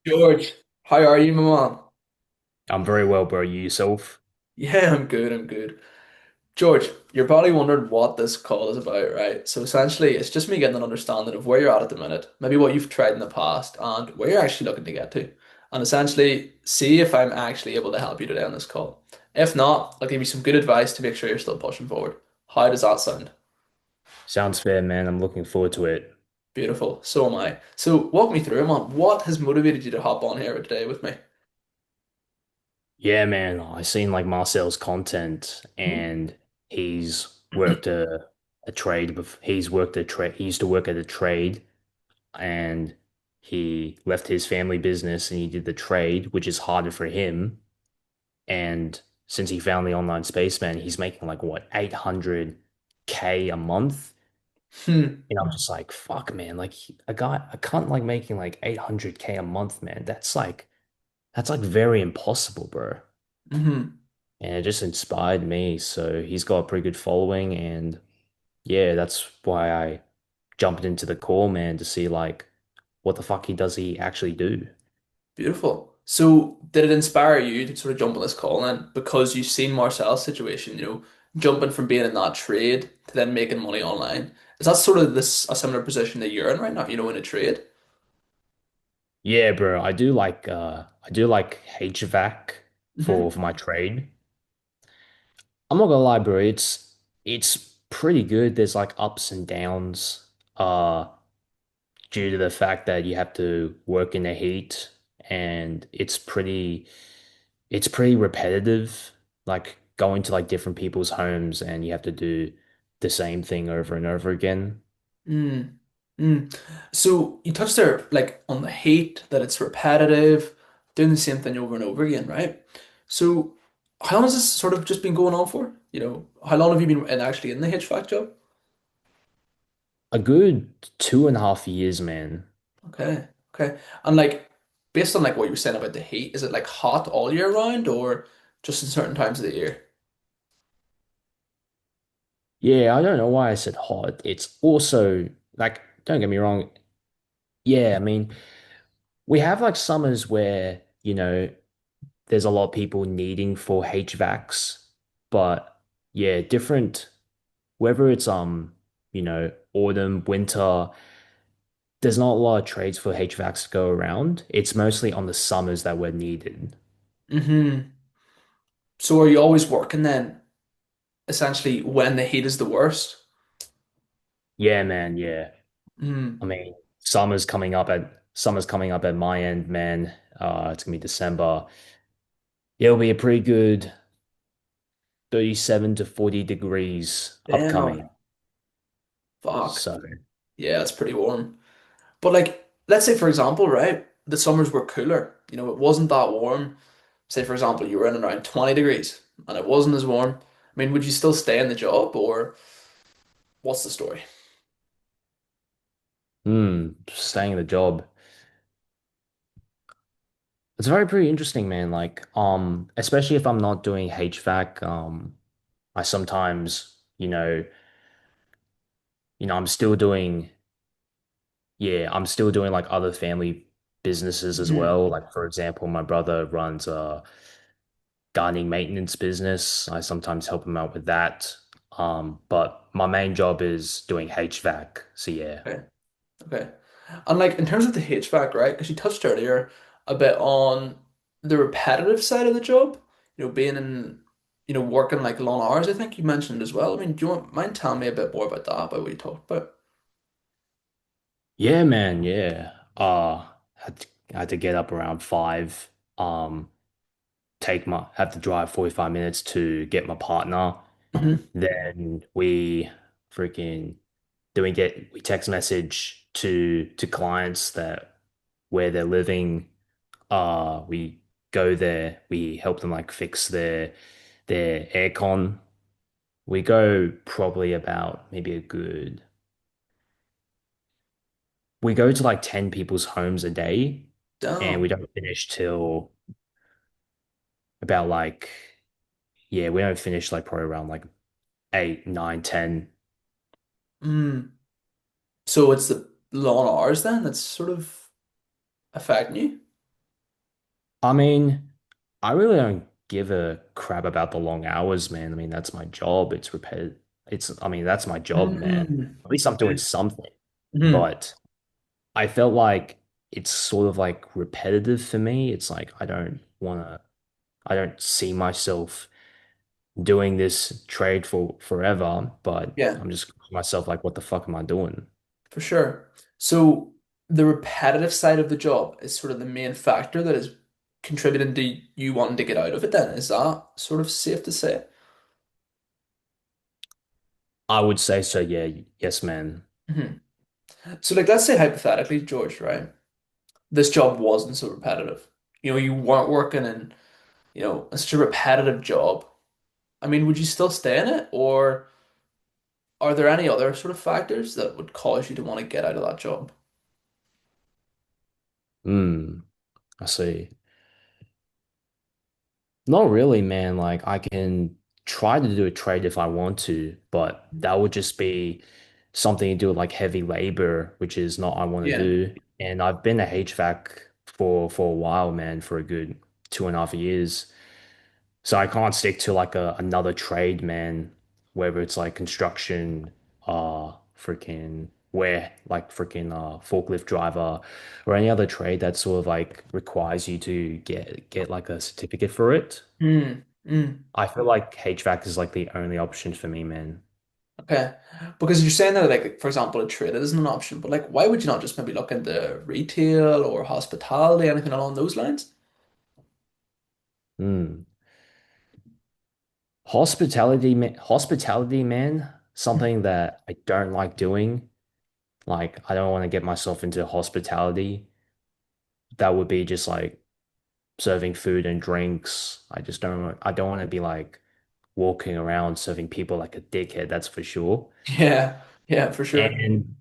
George, how are you, my man? I'm very well, bro. You yourself? Yeah, I'm good, I'm good. George, you're probably wondering what this call is about, right? So essentially, it's just me getting an understanding of where you're at the minute, maybe what you've tried in the past, and where you're actually looking to get to. And essentially, see if I'm actually able to help you today on this call. If not, I'll give you some good advice to make sure you're still pushing forward. How does that sound? Sounds fair, man. I'm looking forward to it. Beautiful. So am I. So walk me through, man. What has motivated you to hop on here today with me? Yeah, man. I seen like Marcel's content and he's worked a trade. He's worked a trade. He used to work at a trade and he left his family business and he did the trade, which is harder for him. And since he found the online space, man, he's making like what, 800K a month? Hmm. And I'm just like, fuck, man. Like a cunt like making like 800K a month, man. That's like very impossible, bro. Hmm. And it just inspired me. So he's got a pretty good following, and yeah, that's why I jumped into the call, man, to see like what the fuck he actually do. Beautiful. So, did it inspire you to sort of jump on this call then? Because you've seen Marcel's situation, jumping from being in that trade to then making money online. Is that sort of this a similar position that you're in right now, in a trade? Yeah, bro. I do like HVAC for Hmm. for my trade. I'm not gonna lie, bro. It's pretty good. There's like ups and downs. Due to the fact that you have to work in the heat and it's pretty repetitive, like going to like different people's homes and you have to do the same thing over and over again. Mm. Mm. So you touched there like on the hate, that it's repetitive, doing the same thing over and over again, right? So how long has this sort of just been going on for? How long have you been actually in the HVAC job? A good 2.5 years, man. Okay. Okay. And like based on like what you were saying about the heat, is it like hot all year round or just in certain times of the year? Yeah, I don't know why I said hot. It's also like, don't get me wrong. Yeah, I mean, we have like summers where, there's a lot of people needing for HVACs, but yeah, different, whether it's autumn, winter, there's not a lot of trades for HVACs to go around. It's mostly on the summers that we're needed. Hmm. So are you always working then essentially when the heat is the worst? Yeah, man, yeah. I Mm. mean, summer's coming up at my end, man. It's gonna be December. It'll be a pretty good 37 to 40 degrees Damn. upcoming. Fuck. So, Yeah, it's pretty warm. But like let's say for example, right, the summers were cooler. It wasn't that warm. Say for example, you were in around 20 degrees and it wasn't as warm. I mean, would you still stay in the job or what's the story? staying in the job. It's very pretty interesting, man. Like, especially if I'm not doing HVAC, I sometimes, I'm still doing, yeah, I'm still doing like other family businesses as Hmm. well. Like, for example, my brother runs a gardening maintenance business. I sometimes help him out with that. But my main job is doing HVAC. So yeah. Okay. Okay. And like in terms of the HVAC, right? Because you touched earlier a bit on the repetitive side of the job, being in, working like long hours, I think you mentioned as well. I mean, do you mind telling me a bit more about that, about what you talked about? Yeah, man, yeah. I had to get up around 5. Um, have to drive 45 minutes to get my partner. Hmm. Then freaking we text message to clients that where they're living. We go there, we help them like fix their aircon. We go probably about maybe a good we go to like 10 people's homes a day and we Damn. don't finish till about like yeah, we don't finish like probably around like 8, 9, 10. Mm. So it's the long hours then that's sort of affecting you? I mean, I really don't give a crap about the long hours, man. I mean, that's my job. It's repetitive. I mean, that's my job, man. Mm, At least I'm doing okay. something. Mhm. But I felt like it's sort of like repetitive for me. It's like I don't see myself doing this trade for forever, but Yeah, I'm just myself like, what the fuck am I doing? for sure. So the repetitive side of the job is sort of the main factor that is contributing to you wanting to get out of it then. Is that sort of safe to say? I would say so, yeah. Yes, man. Mhm. So like let's say hypothetically, George, right? This job wasn't so repetitive. You weren't working in, such a repetitive job. I mean, would you still stay in it, or are there any other sort of factors that would cause you to want to get out of that job? Hmm, I see. Not really, man. Like I can try to do a trade if I want to, but that would just be something to do with like heavy labor, which is not what I want to Yeah. do. And I've been a HVAC for a while, man, for a good 2.5 years. So I can't stick to like another trade, man, whether it's like construction, freaking where like freaking forklift driver or any other trade that sort of like requires you to get like a certificate for it. Mm, mm. I feel like HVAC is like the only option for me, man. Okay. Because you're saying that, like, for example, a trade isn't an option, but like, why would you not just maybe look into retail or hospitality, anything along those lines? Hmm. Hospitality, man, something that I don't like doing. Like, I don't want to get myself into hospitality. That would be just like serving food and drinks. I don't want to be like walking around serving people like a dickhead, that's for sure. Yeah, yeah, for sure. And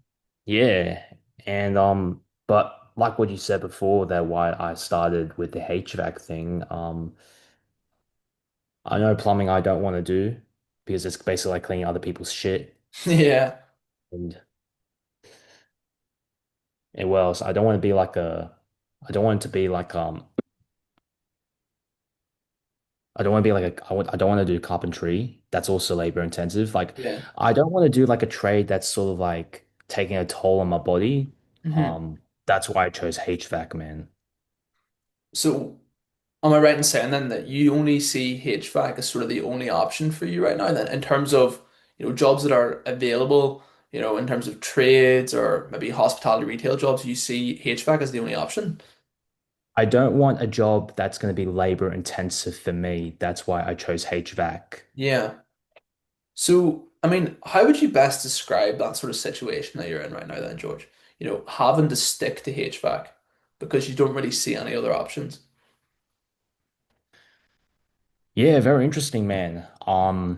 yeah, and but like what you said before, that why I started with the HVAC thing, I know plumbing I don't want to do because it's basically like cleaning other people's shit. Yeah. And well, so I don't want to be like I don't want it to be like I don't want to be like I don't want to do carpentry. That's also labor intensive. Like Yeah. I don't want to do like a trade that's sort of like taking a toll on my body. Hmm. That's why I chose HVAC, man. So, am I right in saying then that you only see HVAC as sort of the only option for you right now then, in terms of, jobs that are available, in terms of trades or maybe hospitality retail jobs, you see HVAC as the only option? I don't want a job that's going to be labor intensive for me. That's why I chose HVAC. Yeah. So, I mean, how would you best describe that sort of situation that you're in right now then, George? Having to stick to HVAC because you don't really see any other options. Yeah, very interesting, man. I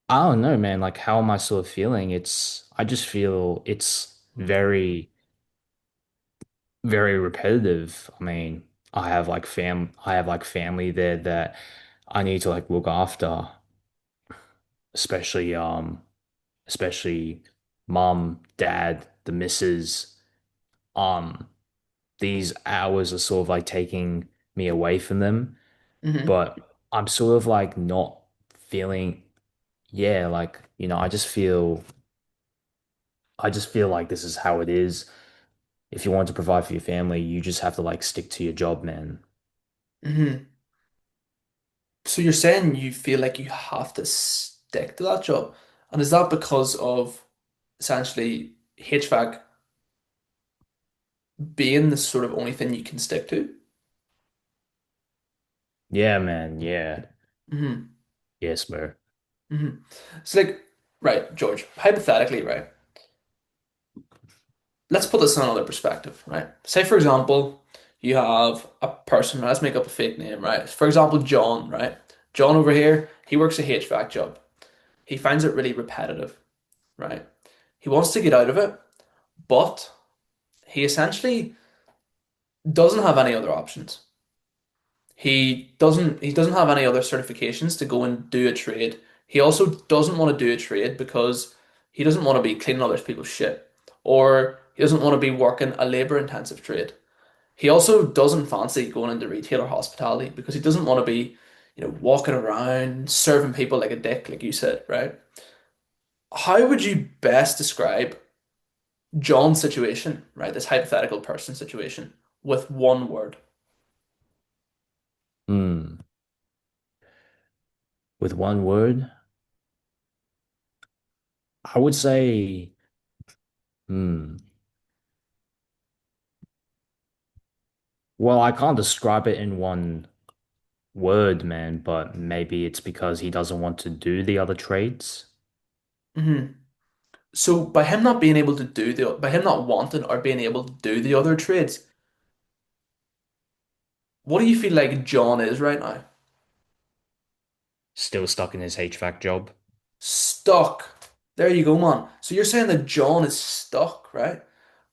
don't know, man. Like, how am I sort of feeling? I just feel it's very repetitive. I mean, I have like family there that I need to like look after, especially especially mom, dad, the missus. Um, these hours are sort of like taking me away from them, Hmm. but I'm sort of like not feeling, yeah, like, I just feel like this is how it is. If you want to provide for your family, you just have to like stick to your job, man. Hmm. So you're saying you feel like you have to stick to that job. And is that because of essentially HVAC being the sort of only thing you can stick to? Yeah, man. Yeah. Hmm. Yes, bro. Hmm. So like, right, George, hypothetically, right? Let's put this in another perspective, right? Say, for example, you have a person, let's make up a fake name, right? For example, John, right? John over here, he works a HVAC job. He finds it really repetitive, right? He wants to get out of it, but he essentially doesn't have any other options. He doesn't have any other certifications to go and do a trade. He also doesn't want to do a trade because he doesn't want to be cleaning other people's shit, or he doesn't want to be working a labor intensive trade. He also doesn't fancy going into retail or hospitality because he doesn't want to be, walking around serving people like a dick, like you said, right? How would you best describe John's situation, right? This hypothetical person situation with one word. Hmm. With one word, I would say, hmm. Well, I can't describe it in one word, man, but maybe it's because he doesn't want to do the other trades. Hmm. So by him not being able to do by him not wanting or being able to do the other trades, what do you feel like John is right now? Still stuck in his HVAC job. Stuck. There you go, man. So you're saying that John is stuck, right?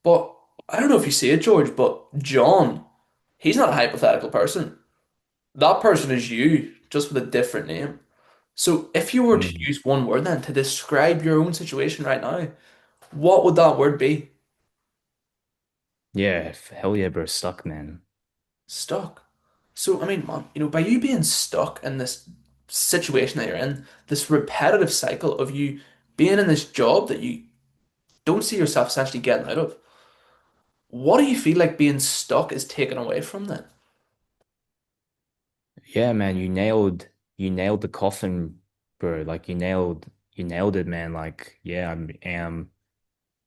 But I don't know if you see it, George, but John, he's not a hypothetical person. That person is you, just with a different name. So if you were to Hmm. use one word then to describe your own situation right now, what would that word be? Yeah, hell yeah, bro, stuck, man. Stuck. So, I mean, man, by you being stuck in this situation that you're in, this repetitive cycle of you being in this job that you don't see yourself essentially getting out of, what do you feel like being stuck is taken away from then? Yeah, man, you nailed the coffin, bro. Like you nailed it, man. Like, yeah, I am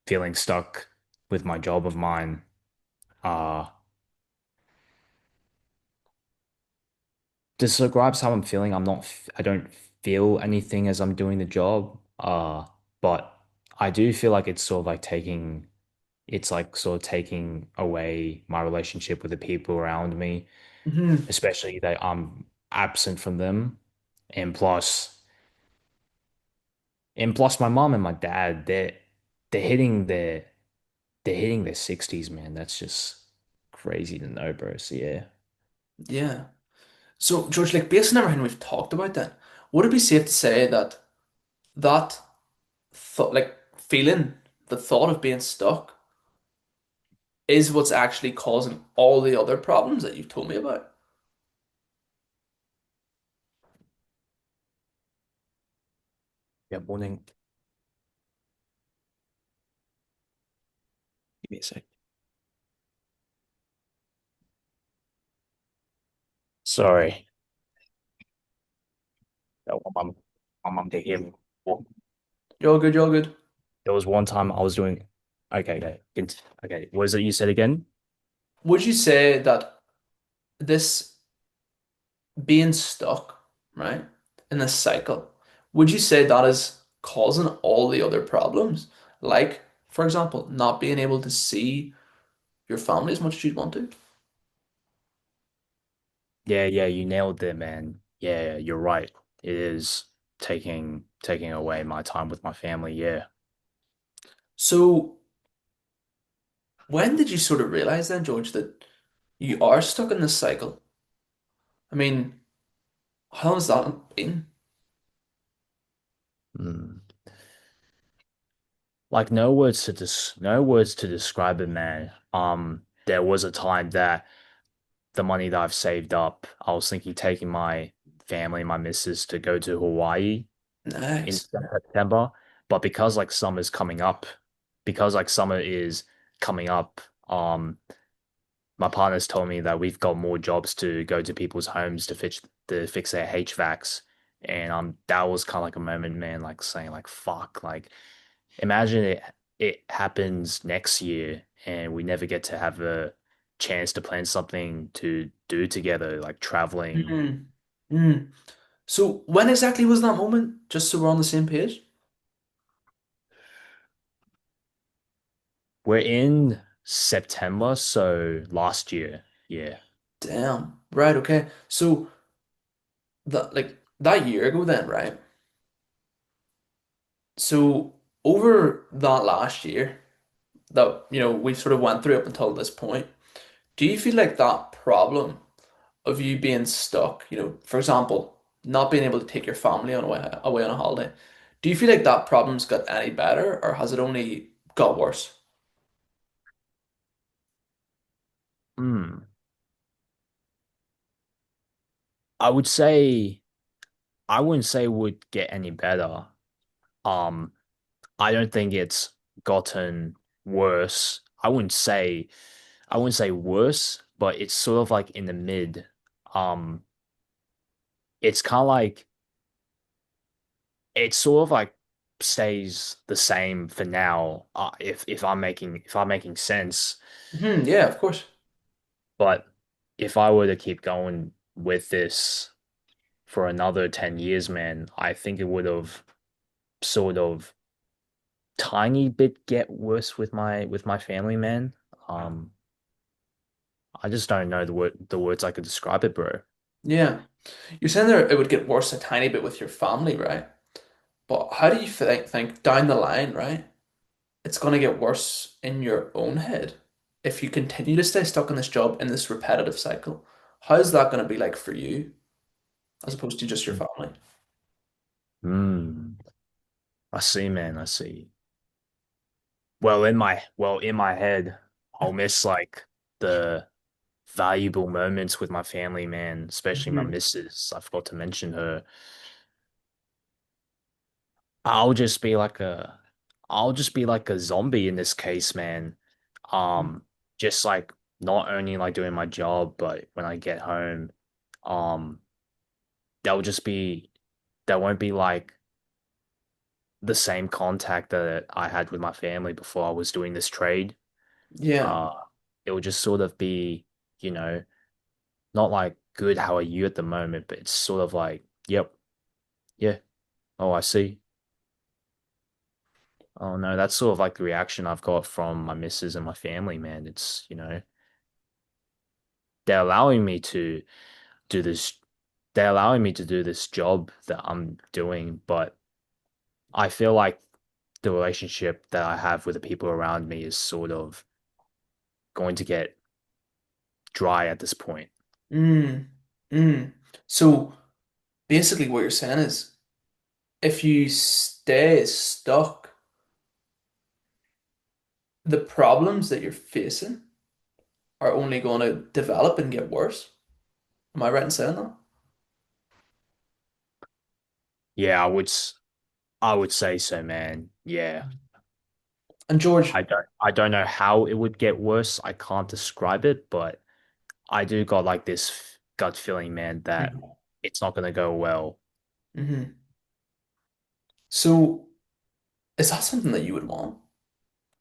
feeling stuck with my job of mine. Uh describes how I'm feeling. I don't feel anything as I'm doing the job. But I do feel like it's like sort of taking away my relationship with the people around me, Hmm. especially that I'm absent from them. And plus, and plus my mom and my dad, they're hitting their they're hitting their 60s, man. That's just crazy to know, bro. So yeah. Yeah. So, George, like based on everything we've talked about then, would it be safe to say that that thought, like feeling, the thought of being stuck is what's actually causing all the other problems that you've told me about? Yeah, morning. Give me a sec. Sorry. That my mum did hear me. Well, You're all good, you're all good. there was one time I was doing. Okay, okay, okay. What is it you said again? Would you say that this being stuck, right, in this cycle, would you say that is causing all the other problems? Like, for example, not being able to see your family as much as you'd want to? Yeah, yeah, you nailed it, man. Yeah, you're right. It is taking away my time with my family. Yeah. So, when did you sort of realize then, George, that you are stuck in this cycle? I mean, how long has that been? Mm. Like no words to describe it, man. There was a time that the money that I've saved up, I was thinking taking my family, my missus to go to Hawaii in Nice. September. But because like summer is coming up, my partner's told me that we've got more jobs to go to people's homes to fix their HVACs. And that was kind of like a moment, man, like saying like fuck, like imagine it happens next year and we never get to have a chance to plan something to do together, like traveling. Mm. Mm. So, when exactly was that moment? Just so we're on the same page? We're in September, so last year. Yeah. Damn. Right, okay. So, that year ago then, right? So, over that last year that, we sort of went through up until this point, do you feel like that problem of you being stuck, for example, not being able to take your family away on a holiday, do you feel like that problem's got any better or has it only got worse? I would say I wouldn't say it would get any better. Um, I don't think it's gotten worse. I wouldn't say worse, but it's sort of like in the mid. Um, it's kind of like it sort of like stays the same for now, if I'm making sense. Yeah, of course. But if I were to keep going with this for another 10 years, man, I think it would have sort of tiny bit get worse with my family, man. Um, I just don't know the words I could describe it, bro. Yeah. You're saying there it would get worse a tiny bit with your family, right? But how do you think down the line, right? It's going to get worse in your own head if you continue to stay stuck in this job in this repetitive cycle. How's that going to be like for you as opposed to just your family? Hmm. I see, man. I see. Well, in my head, I'll miss like the valuable moments with my family, man, especially my Hmm. missus. I forgot to mention her. I'll just be like a I'll just be like a zombie in this case, man. Just like not only like doing my job, but when I get home, um, there'll just be there won't be like the same contact that I had with my family before I was doing this trade. Yeah. Uh, it will just sort of be, you know, not like good, how are you at the moment, but it's sort of like, yep, yeah, oh, I see. Oh no, that's sort of like the reaction I've got from my missus and my family, man. It's, they're allowing me to do this, they're allowing me to do this job that I'm doing, but I feel like the relationship that I have with the people around me is sort of going to get dry at this point. Mm. Mm. So basically what you're saying is if you stay stuck, the problems that you're facing are only going to develop and get worse. Am I right in saying that? Yeah, I would say so, man. Yeah. And George, I don't know how it would get worse. I can't describe it, but I do got like this gut feeling, man, that Mhm. it's not gonna go well. Mhm. So is that something that you would want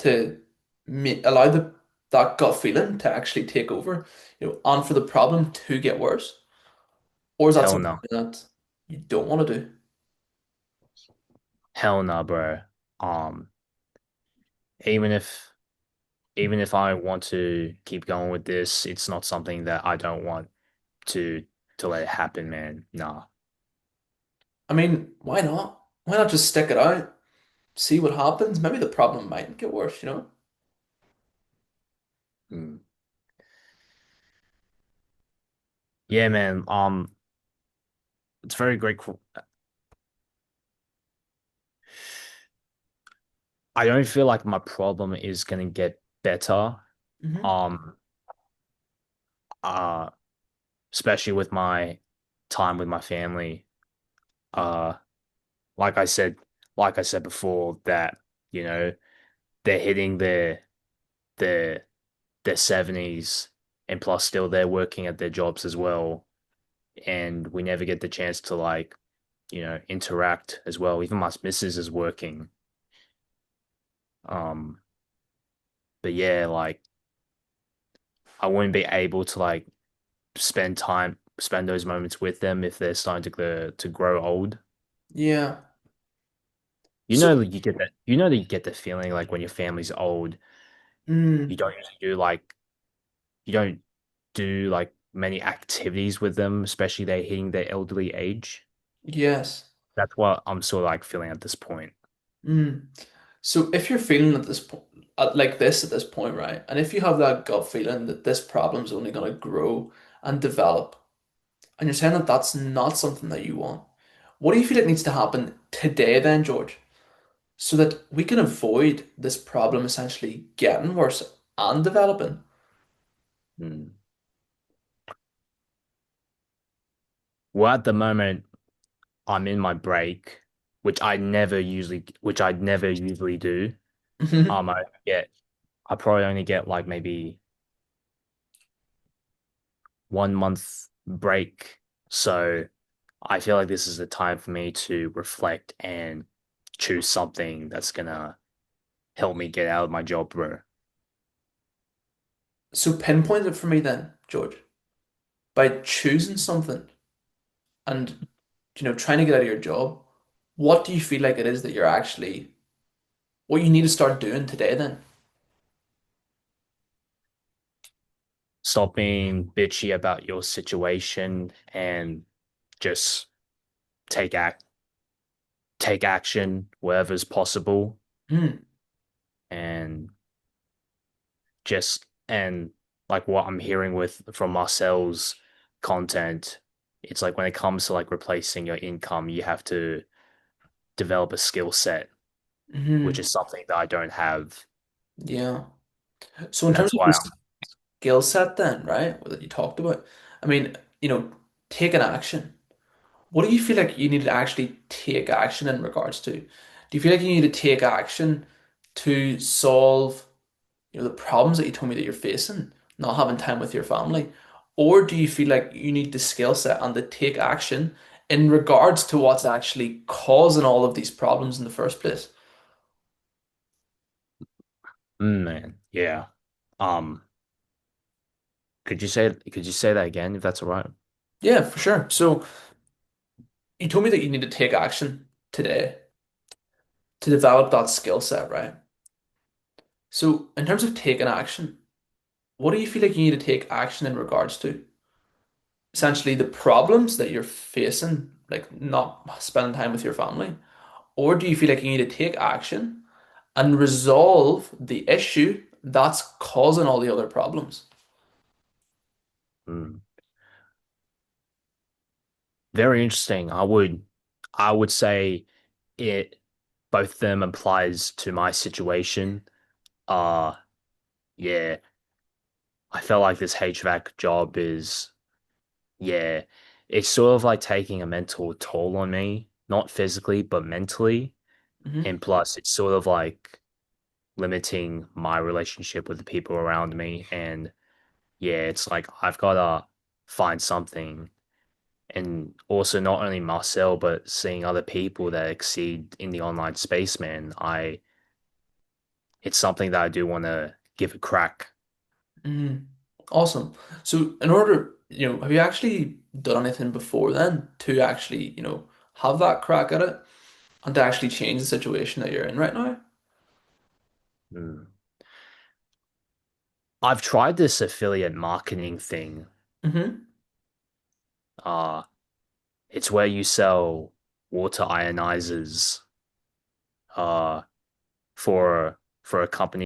to allow that gut feeling to actually take over, and for the problem to get worse? Or is that Hell something no. that you don't want to do? Hell no, bro. Um, even if even if I want to keep going with this, it's not something that I don't want to to let it happen, man. Nah. I mean, why not? Why not just stick it out, see what happens? Maybe the problem might get worse, you know? Mm. Yeah, man. It's very great. I don't feel like my problem is gonna get better. Hmm. Um, uh, especially with my time with my family. Uh, like I said, like I said before, that you know they're hitting their their 70s, and plus still they're working at their jobs as well, and we never get the chance to like interact as well. Even my missus is working. Um, but yeah, like I wouldn't be able to like spend those moments with them if they're starting to grow old. Yeah. You So, know that you get that you know that you get the feeling like when your family's old, you mm, don't usually do like you don't do like many activities with them, especially they're hitting their elderly age. yes. That's what I'm sort of like feeling at this point. Mm. So if you're feeling at this point, like this at this point, right? And if you have that gut feeling that this problem's only going to grow and develop, and you're saying that that's not something that you want, what do you feel it needs to happen today then, George, so that we can avoid this problem essentially getting worse and developing? Mm. Well, at the moment, I'm in my break, which I never usually do. Hmm. I get, I probably only get like maybe 1 month break. So I feel like this is the time for me to reflect and choose something that's gonna help me get out of my job, bro. So pinpoint it for me then, George, by choosing something and trying to get out of your job. What do you feel like it is that you're actually what you need to start doing today then? Stop being bitchy about your situation and just take act take action wherever's possible Hmm. and and like what I'm hearing with from Marcel's content, it's like when it comes to like replacing your income, you have to develop a skill set, which Hmm. is something that I don't have. Yeah. So in And terms that's of why this skill set then, right, that you talked about, I mean, take an action. What do you feel like you need to actually take action in regards to? Do you feel like you need to take action to solve, the problems that you told me that you're facing, not having time with your family? Or do you feel like you need the skill set and to take action in regards to what's actually causing all of these problems in the first place? man, yeah. Um, could you say that again if that's all right? Yeah, for sure. So you told me that you need to take action today to develop that skill set, right? So in terms of taking action, what do you feel like you need to take action in regards to? Essentially, the problems that you're facing, like not spending time with your family, or do you feel like you need to take action and resolve the issue that's causing all the other problems? Mm. Very interesting. I would say it both of them applies to my situation. Uh yeah, I felt like this HVAC job is yeah, it's sort of like taking a mental toll on me, not physically, but mentally. Hmm. And plus it's sort of like limiting my relationship with the people around me. And yeah, it's like I've gotta find something. And also not only Marcel, but seeing other people that exceed in the online space, man, it's something that I do want to give a crack. Hmm. Awesome. So, in order, have you actually done anything before then to actually, have that crack at it and to actually change the situation that you're in right now? Mm. I've tried this affiliate marketing thing. Hmm. Uh, it's where you sell water ionizers uh for a company